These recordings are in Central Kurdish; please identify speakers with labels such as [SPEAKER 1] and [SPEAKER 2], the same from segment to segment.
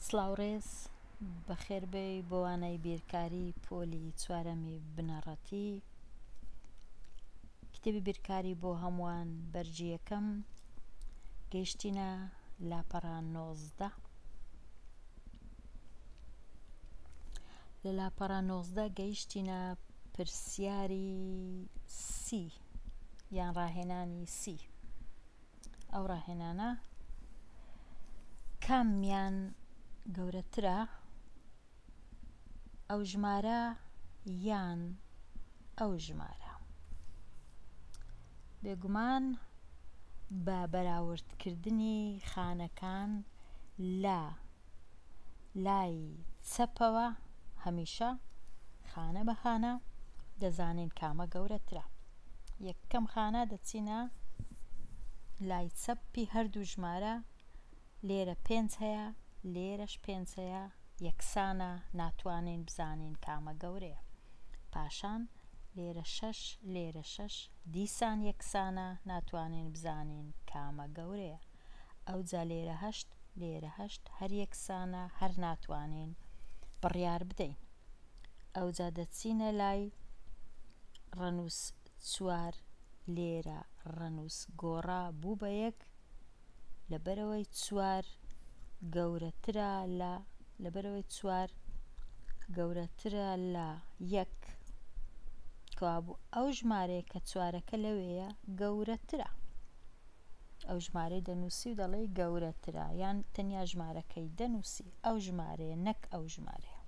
[SPEAKER 1] سڵاوڕێز بەخێربێی بۆوانەی بیرکاری پۆلی چوارەمی بنەڕەتی کتێبی بیرکاری بۆ هەمووان بەرجی یەکەم گەیشتینە لاپەڕە 19 لە لاپەڕە 19 گەیشتینە پرسیاری سی یان ڕاهێنانی سی. ئەو ڕاهێنانە کامیان گەورەترە، ئەو ژمارە یان ئەو ژمارە؟ بێگومان بە بەراوردکردنی خانەکان لە لای چەپەوە هەمیشە خانە بە خانە دەزانین کامە گەورەترە. یەکەم خانە دەچینە لای چەپی هەردوو ژمارە، لێرە 5 هەیە لێرەش 5 هەیە، یەکسانە، ناتوانین بزانین کامە گەورەیە. پاشان لێرە 6 لێرە 6 دیسان یەکسانە، ناتوانین بزانین کامە گەورەیە. ئەوجا لێرە 8 لێرە 8 هەر یەکسانە، هەر ناتوانین بڕیار بدەین. ئەوجا دەچینە لای ڕەنووس 4 لێرە ڕەنووس گۆڕا بوو بە 1 لەبەرەوەی 4 گەورەترە لە لەبەرەوەی 4 گەورەترە لە 1 کەوابوو ئەو ژمارەیە کە 4ەکە لەوەیە گەورەترە. ئەو ژمارەی دەنووسی و دەڵێ گەورەترە، یان تەنیا ژمارەکەی دەنووسی ئەو ژمارەیە نەک ئەو ژمارەیە.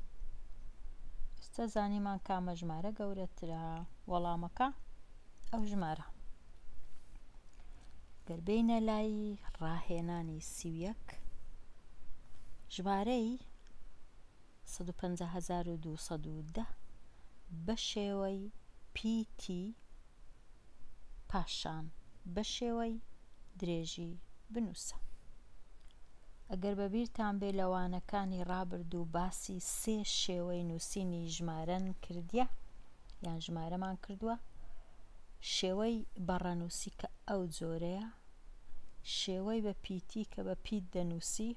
[SPEAKER 1] ئێستا زانیمان کامە ژمارە گەورەترە؟ وەڵامەکە ئەو ژمارە. گەربینە لای ڕاهێنانی 31 ژمارەی 150210 بە شێوەی پیتی پاشان بە شێوەی درێژی بنووسە. ئەگەر بەبیرتان بێ لەوانەکانی ڕابردوو باسی 3 شێوەی نووسینی ژمارەن کردیە یان ژمارەمان کردووە، شێوەی بەڕەنووسی کە ئەو جۆرەیە، شێوەی بە پیتی کە بە پیت دەنووسی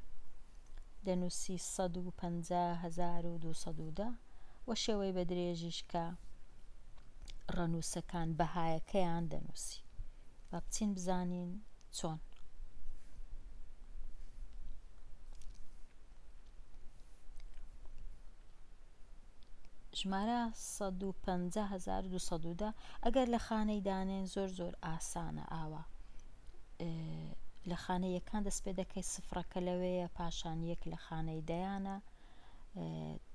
[SPEAKER 1] 150210 و شێوەی بە درێژیش کە ڕەنووسەکان بەهایەکەیان دەنووسی. با بچین بزانین چۆن. ژمارە 150210 ئەگەر لە خانەی دانێن زۆر ئاسانە. ئاوا لە خانە یەکان دەست پێ دەکەی سفرەکە لەوەیە، پاشان 1 لە خانەی دەیانە،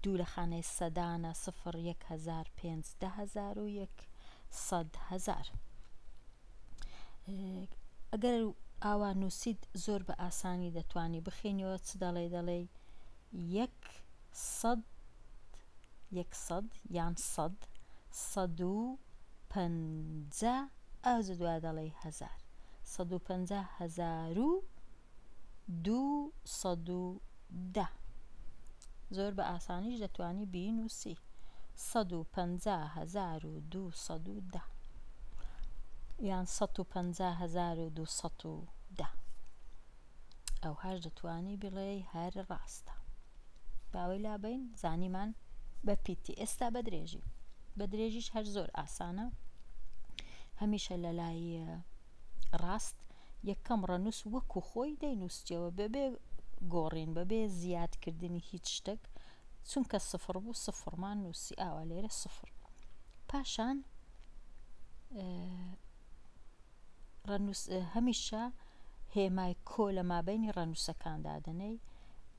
[SPEAKER 1] 2 لە خانەی سەدانە، 0 1000 5 10000 و 1 100,000. ئەگەر ئاوا نووسیت زۆر بە ئاسانی دەتوانی بخینیەوە. چ دەڵێ 100 یان 100 150 ئەو دوای دەڵێ 1000 150,210 زۆر بە ئاسانیش دەتوانی بینووسی 150,210 یان 150,210. ئەو هەر دەتوانی بڵێ هەر ڕاستە. باوەی لابین زانیمان بە پیتی. ئێستا بە درێژیش هەر زۆر ئاسانە. هەمیشە لە لای ڕاست یەکەم ڕەنووس وەکو خۆی دەینووسیەوە بەبێ گۆڕین، بەبێ زیادکردنی هیچ شتێک، چونکە سفر بوو سفرمان نووسی. ئاوا لێرە سفر. پاشان هەمیشە هێمای کۆ لە مابینی ڕەنووسەکاندا دەنێی.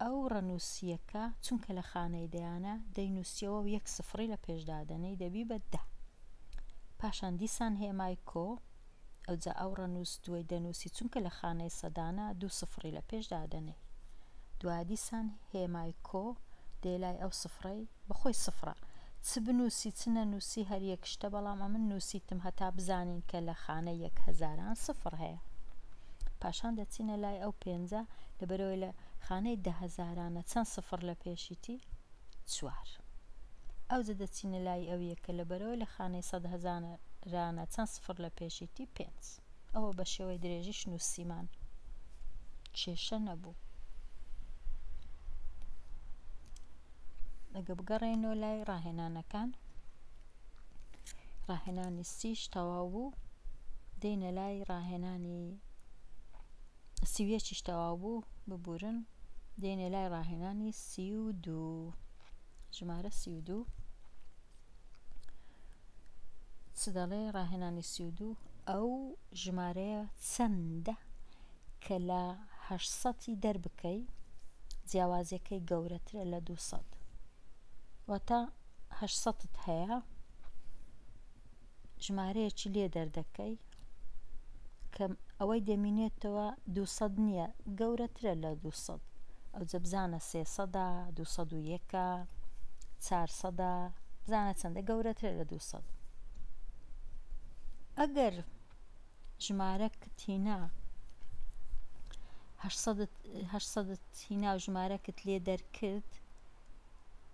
[SPEAKER 1] ئەو ڕەنووسیەکە چونکە لە خانەی دەیانە دەینووسیەوە و 1 سفری لە پێشدا دەنێی دەبی بە 10. پاشان دیسان هێمای کۆ ئەوجا ئەو ڕەنووس دوای دەنووسی چونکە لە خانەی سەدانە 2 سفری لە پێشدا دەنێی. دوای دیسان هێمای کۆ دێلای ئەو سفرەی بەخۆی سفرە. چ بنووسی چ نەنووسی هەر یەک شتە، بەڵام ئەمن نووسیتم هەتا بزانین کە لە خانە 1000 سفر هەیە. پاشان دەچینە لای ئەو 5 لەبەرەوەی لە خانەی 10,000 چەند سفر لە پێشیتی 4. ئەوجا دەچینە لای ئەو یەکە لەبەرەوەی لە خانەی 100,000 چەند سفر لە پێشیتی 5. ئەوە بە شێوەی درێژیش نووسیمان، کێشە نەبوو. ئەگە بگەڕێنەوە لای ڕاهێنانەکان، ڕاهێنانی سیش تەواو بوو، دێنە لای ڕاهێنانی سیویەکیش تەواو بوو ببورن، دێنە لای ڕاهێنانی 32 ژمارە 32 چ دەڵێ ڕاهێنانی 32 ئەو ژمارەیە چەندە کە لە 800 دەربکەی جیاوازیەکەی گەورەترە لە 200 واتە 800 هەیە ژمارەیەکی لێ دەردەکەی کە ئەوەی دەمینێتەوە 200 نییە گەورەترە لە 200 ئەو جە بزانە 300 201 400 بزانە چەندە گەورەترە لە 200 ئەگەر ژمارەکت هینا 800 هینا و ژمارەکت لێ دەرکرد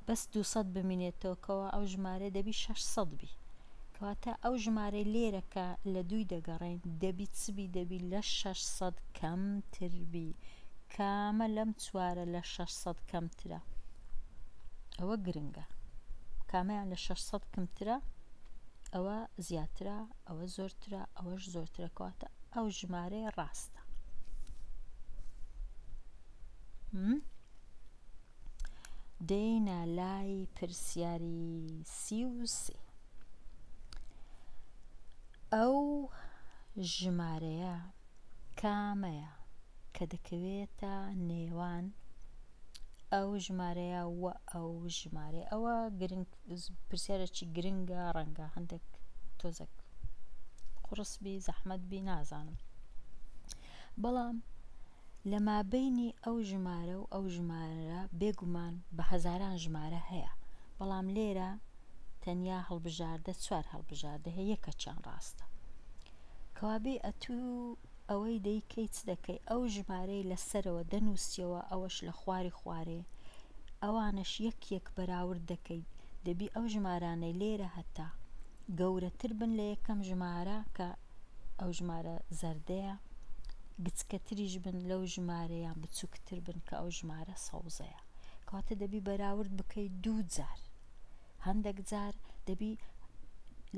[SPEAKER 1] بەس 200 بمینێتەوە کەەوە ئەو ژمارە دەبی 600 بی کەواتە ئەو ژمارەی لێرەکە لە دوی دەگەڕین دەبی چبی دەبی لە 600 کەمتربی کامە لەم چوارە لە 600 کەمترە ئەوە گرنگە کامیان لە 600 کەمترە ئەوە زیاترە ئەوە زۆرترە ئەوەش زۆرترە کەواتە ئەو ژمارەیە ڕاستە دێنە لای پرسیاری 33 ئەو ژمارەیە کامەیە کە دەکەوێتە نێوان ئەو ژمارەیە و ئەو ژمارە ئەوە پرسیارێکی گرنگە ڕەنگە هەندێک تۆزێک قورسبی زەحمەت بی نازانم بەڵام لە مابەینی ئەو ژمارە و ئەو ژمارە بێگومان بە هەزاران ژمارە هەیە بەڵام لێرە تەنیا هەڵبژاردە چوار هەڵبژاردە هەیە یەکەچیان ڕاستە کەوابێ ئەتوو ئەوەی دەیکەی چ دەکەی ئەو ژمارەی لەسەرەوە دەنووسیەوە ئەوەش لە خوارێ ئەوانش یەک بەراورد دەکەیت دەبی ئەو ژمارانەی لێرە هەتا گەورەتر بن لە یەکەم ژمارە کە ئەو ژمارە زەردەیە گچکەتریش بن لەو ژمارەیان بچووکتر بن کە ئەو ژمارە سەوزەیە کەواتە دەبی بەراورد بکەیت 2 جار هەندێک جار دەبی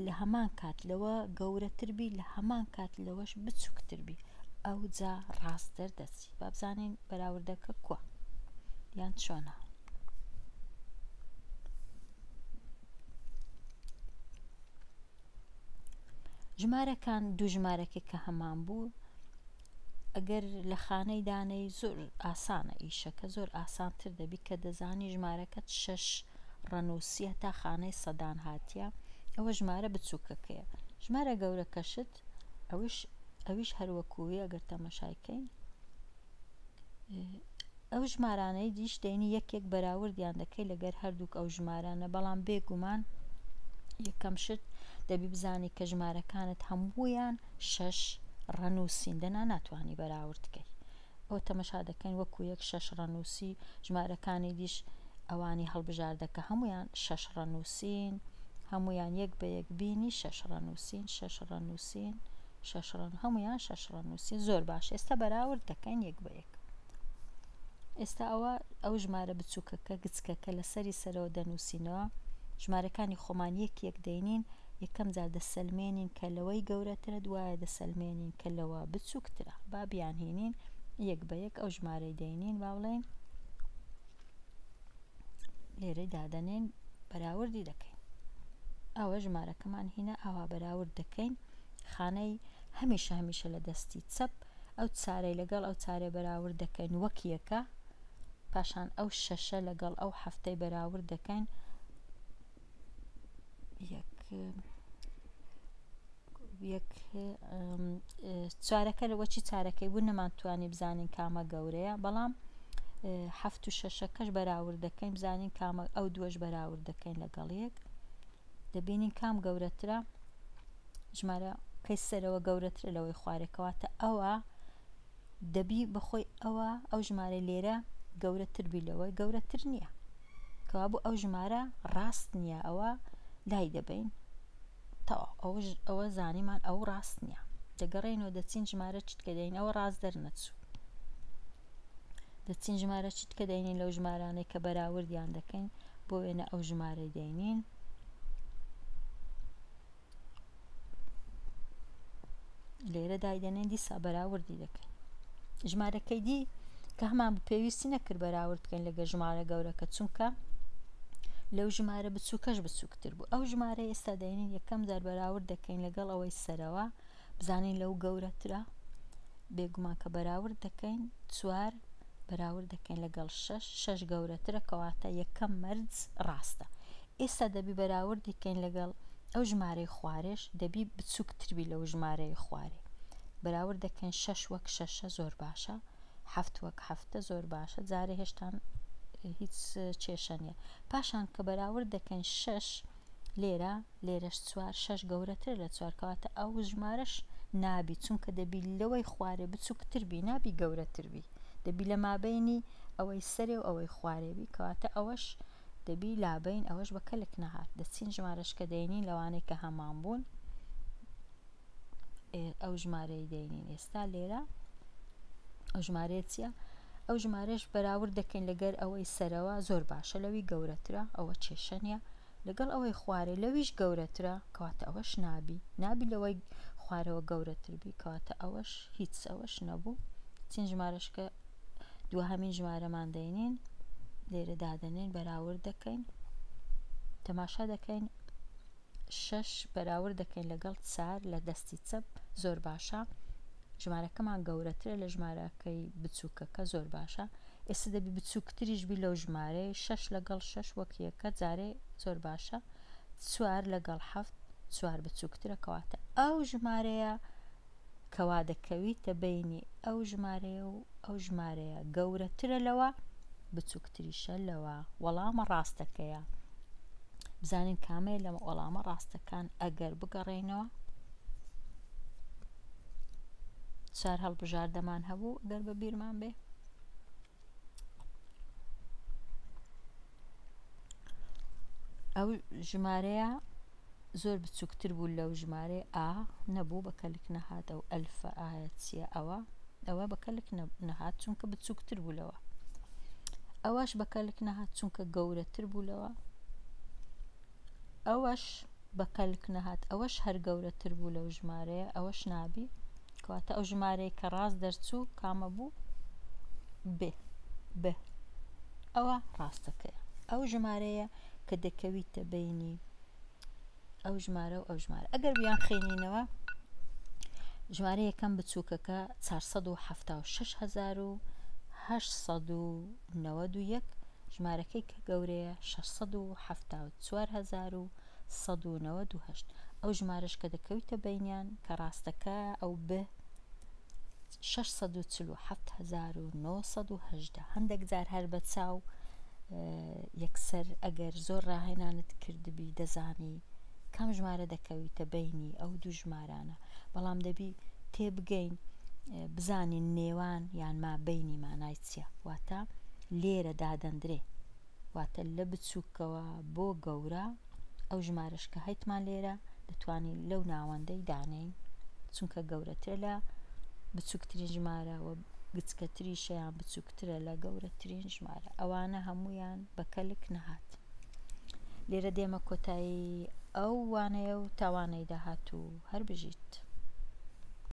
[SPEAKER 1] لە هەمان کات لەوە گەورەتربی لە هەمان کات لەوەش بچووکتربی ئەو جا ڕاست دەردەچی با بزانین بەراوردەکە کووە یان چۆنە ژمارەکان دوو ژمارەکە کە هەمان بوو ئەگەر لە خانەی دانەی زۆر ئاسانە ئیشەکە زۆر ئاسانتر دەبی کە دەزانی ژمارەکەت 6 ڕەنووسیە تا خانەی سەدان هاتیە ئەوە ژمارە بچووکەکەیە ژمارە گەورەکەشت ئەویش هەروەکووی ئەگەر تەمەشایکەین ئەو ژمارانەی دیش دەینی یەک بەراوردیان دەکەی لەگەر هەردووک ئەو ژمارانە بەڵام بێگومان یەکەم شت دەبی بزانی کە ژمارەکانت هەموویان 6 ڕەنووسین دەنا ناتوانانی بەراوردکەی ئەو تەمەشا دەکەین وەکو 6 ڕەنووسی ژمارەکانی دیش ئەوانی هەڵبژاردەکە هەمویان 6 ڕەنووسین هەمویان یەک بە یەک بینی 6 ڕەنووسین 6 ڕەنووسین 6 هەمویان 6 ڕەنووسین زۆر باش ئێستا بەراورد دەکەین یەک بە یەک ئێستا ئەو ژمارە بچووکەکە گچکەکە لەسەری سەرەوە دەنووسینەوە ژمارەکانی خۆمان یەک دەینین یەکەم جار دەسەلمێنین کە لەوەی گەورەترە دوایە دەسەلمێنین کە لەوە بچووکترە با بیانهێنین یەک بە یەک ئەو ژمارەی دەینین باڵێن لێرەی دادەنێن بەراوردی دەکەین ئەوە ژمارەکەمان هینە ئاوا بەراورد دەکەین خانەی هەمیشە لە دەستی چەپ ئەو چارەی لەگەڵ ئەو چارە بەراورد دەکەین وەک یەکە پاشان ئەو شەشە لەگەڵ ئەو هەفتەی بەراورد دەکەین چارەکە لەوەچی چارەکەی بوو نەمانتوانی بزانین کامە گەورەیە بەڵام هەفت و شەشەکەش بەراورد دەکەین بزانین کامە ئەو دووەش بەراورد دەکەین لەگەڵ یەک دەبینین کام گەورەترە ژمارە کەی سەرەوە گەورەترە لەوەی خوارێکەوەتە ئەوە دەبی بەخۆی ئەو ژمارە لێرە گەورەتر بی لەوەی گەورەتر نییە کەوا بوو ئەو ژمارە ڕاست نییە ئەوە لای دەبین ئەوە زانیمان ئەو ڕاست نییە دەگەڕێنەوە دەچین ژمارە چیتکە دەین ئەوە ڕاست دەرنەچوو دەچین ژمارە چیتکە دەینین لەو ژمارانەی کە بەراوردیان دەکەین بۆ وێنە ئەو ژمارەی دێنین لێرە دایدەنێن دیسا بەراوردی دەکەین ژمارەکەی دی کە هەمان پێویستی نەکرد بەراورد بکەین لەگە ژمارە گەورەکە چونکە لەو ژمارە بچووکەش بچووکتر بوو ئەو ژمارە ئێستا دەینین یەکەم جار بەراورد دەکەین لەگەڵ ئەوەی سەرەوە بزانین لەو گەورەترە بێگومان کە بەراورد دەکەین 4 بەراورد دەکەین لەگەڵ 6 گەورەترە کەواتە یەکەم مەرج ڕاستە ئێستا دەبی بەراوردی کەین لەگەڵ ئەو ژمارەی خوارێش دەبی بچووکتربی لەو ژمارەی خوارێ بەراورد دەکەین 6 وەک 6 زۆر باشە 7 وەک 7 زۆر باشە جارێ هێشتان هیچ کێشە نیە پاشان کە بەراورد دەکەین 6 لێرەش 4 6 گەورەتر لە 4 کەواتە ئەو ژمارەش نابی چونکە دەبی لەوەی خوارێ بچووکتربی نابی گەورەتربی دەبی لە مابینی ئەوەی سەرێ و ئەوەی خوارێبی کەواتە ئەوەش دەبی لابین ئەوەش بە کەلک نەهات دەچین ژمارەش کە دەینین لەوانەیە کە هەمان بوون ئەو ژمارەی دەینین ئێستا لێرە ئەو ژمارەیە چییە؟ ئەو ژمارەش بەراورد دەکەین لەگەر ئەوەی سەرەوە زۆر باشە لەوی گەورەترە ئەوە کێشە نیە لەگەڵ ئەوەی خوارێ لەویش گەورەترە کەواتە ئەوەش نابی لەوەی خوارەوە گەورەتربی کەواتە ئەوەش هیچ ئەوەش نەبوو چین ژمارەش کە دووهەمین ژمارەمان دەینین لێرە دادەنێن بەراورد دەکەین تەماشا دەکەین 6 بەراورد دەکەین لەگەڵ 4 لە دەستی چەپ زۆر باشە ژمارەکەمان گەورەترە لە ژمارەکەی بچووکەکە زۆر باشە ئێستا دەبی بچووکتریش بی لەو ژمارەی 6 لەگەڵ 6 وەک یەکە جارێ زۆر باشە 4 لەگەڵ 7 4 بچووکترە کەواتە ئەو ژمارەیە کەوا دەکەویتە بینی ئەو ژمارەیە و ئەو ژمارەیە گەورەترە لەوە بچووکتریشە لەوە وەڵامە ڕاستەکەیە بزانین کامەیە لەمە وەڵامە ڕاستەکان ئەگەر بگەڕێنەوە 4 هەڵبژاردەمان هەبوو ئەگەر بە بیرمان بێ ئەو ژمارەیە زۆر بچووکتر بوو لەو ژمارە ئا نەبوو بە کەلک نەهات ئەو ئەلفە ئاەت چیە ئەوە بە کەلک نەهات چونکە بچووکتر بوو لەوە ئەوەش بە کەلک نەهات چونکە گەورەتر بوو لەوە ئەوەش بە کەلک نەهات ئەوەش هەر گەورەتر بوو لەو ژمارەیە ئەوەش نابی کەواتە ئەو ژمارەیە کە ڕاست دەرچوو کامە بوو ب ئەوە ڕاستەکەیە ئەو ژمارەیە کە دەکەویتە بینی ئەو ژمارە و ئەو ژمارە ئەگەر بیان خێنینەوە ژمارە یەکەم بچووکەکە 476,891 ژمارەکەی کە گەورەیە 674,198 ئەو ژمارەش کە دەکەویتە بینیان کە ڕاستەکە ئەو ب 647,918 هەندێک جار هەر بە چاو یەکسەر ئەگەر زۆر ڕاهێنانت کردبی دەزانی کام ژمارە دەکەویتە بینی ئەو دوو ژمارانە بەڵام دەبی تێبگەین بزانین نێوان یان ما بینی مانای چییە واتە لێرە دادەندرێ واتە لە بچووکەوە بۆ گەورە ئەو ژمارەش کە هەیتمان لێرە دەتوانین لەو ناوەندەی دانین چونکە گەورەترە لە بچووکترین ژمارە و گچکەتریشیان بچووکترە لە گەورەترین ژمارە ئەوانە هەمویان بە کەلک نەهات لێرە دێمە کۆتایی ئەو وانەیە و تاوانەی داهات و هەر بژیت